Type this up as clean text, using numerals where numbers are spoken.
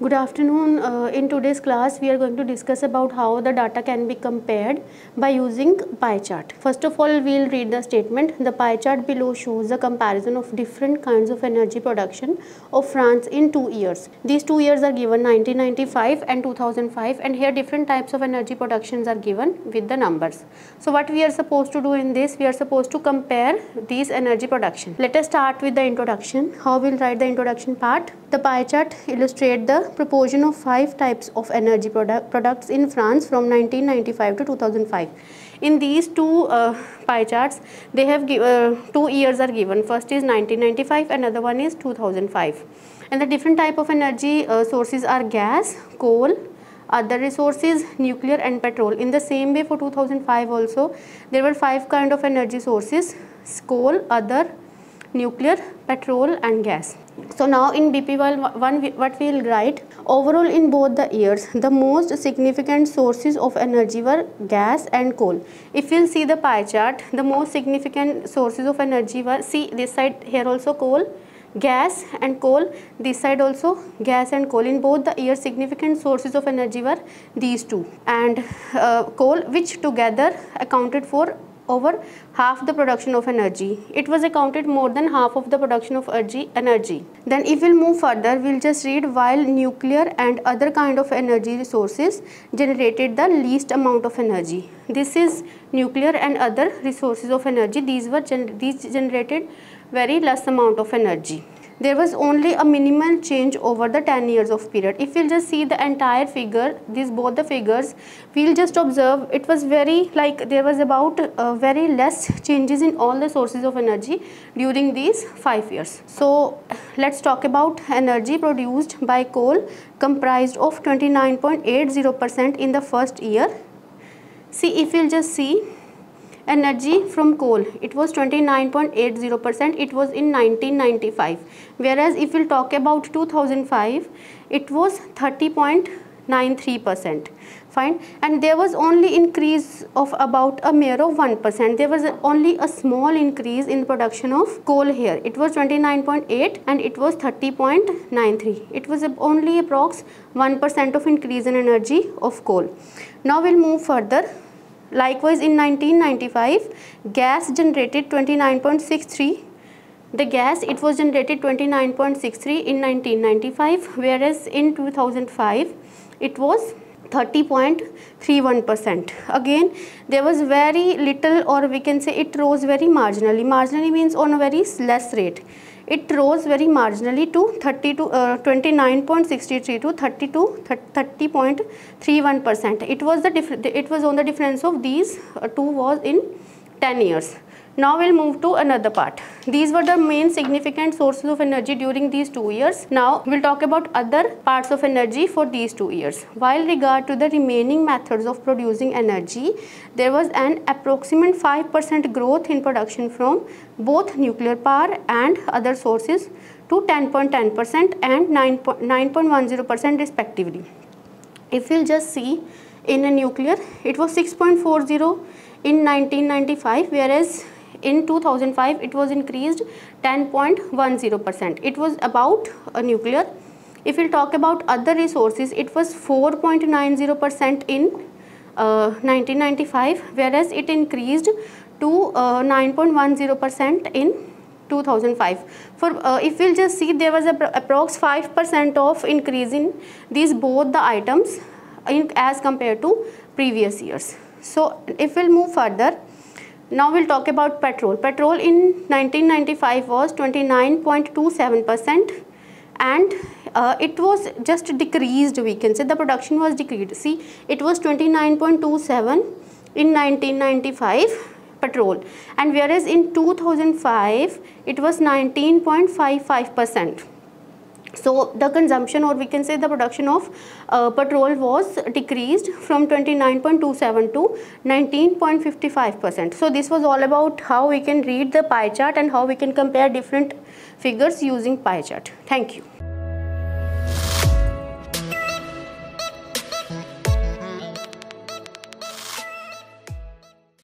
Good afternoon. In today's class, we are going to discuss about how the data can be compared by using pie chart. First of all, we will read the statement. The pie chart below shows the comparison of different kinds of energy production of France in 2 years. These 2 years are given 1995 and 2005, and here different types of energy productions are given with the numbers. So what we are supposed to do in this, we are supposed to compare these energy production. Let us start with the introduction. How we will write the introduction part? The pie chart illustrates the proportion of 5 types of energy products in France from 1995 to 2005. In these two pie charts, they have 2 years are given. First is 1995, another one is 2005. And the different type of energy sources are gas, coal, other resources, nuclear and petrol. In the same way for 2005 also, there were 5 kind of energy sources: coal, other, nuclear, petrol and gas. So now in BP1 what we will write, overall in both the years the most significant sources of energy were gas and coal. If you will see the pie chart, the most significant sources of energy were, see this side here also coal, gas and coal, this side also gas and coal. In both the years significant sources of energy were these two, and coal, which together accounted for over half the production of energy. It was accounted more than half of the production of energy. Then if we'll move further, we'll just read, while nuclear and other kind of energy resources generated the least amount of energy. This is nuclear and other resources of energy. These generated very less amount of energy. There was only a minimal change over the 10 years of period. If we'll just see the entire figure, both the figures, we'll just observe it was very there was about very less changes in all the sources of energy during these 5 years. So let's talk about energy produced by coal, comprised of 29.80% in the first year. See, if we'll just see energy from coal, it was 29.80%, it was in 1995, whereas if we'll talk about 2005, it was 30.93%. Fine. And there was only increase of about a mere of 1%. There was only a small increase in production of coal here. It was 29.8 and it was 30.93. It was only approx 1% of increase in energy of coal. Now we'll move further. Likewise, in 1995, gas generated 29.63. The gas, it was generated 29.63 in 1995, whereas in 2005, it was 30.31%. Again, there was very little, or we can say it rose very marginally. Marginally means on a very less rate. It rose very marginally to 29.63 to 30.31%. It was on the difference of these two was in 10 years. Now we'll move to another part. These were the main significant sources of energy during these 2 years. Now we'll talk about other parts of energy for these 2 years. While regard to the remaining methods of producing energy, there was an approximate 5% growth in production from both nuclear power and other sources to 10.10% and 9.10% respectively. If we'll just see, in a nuclear, it was 6.40 in 1995, whereas in 2005 it was increased 10.10%. It was about a nuclear. If we'll talk about other resources, it was 4.90% in 1995, whereas it increased to 9.10% in 2005. For if we'll just see, there was approx 5% of increase in these both the items as compared to previous years. So if we'll move further, now we'll talk about petrol. Petrol in 1995 was 29.27%, and it was just decreased, we can say the production was decreased. See, it was 29.27 in 1995 petrol, and whereas in 2005 it was 19.55%. So the consumption, or we can say the production of petrol was decreased from 29.27 to 19.55%. So this was all about how we can read the pie chart and how we can compare different figures using pie chart. Thank you.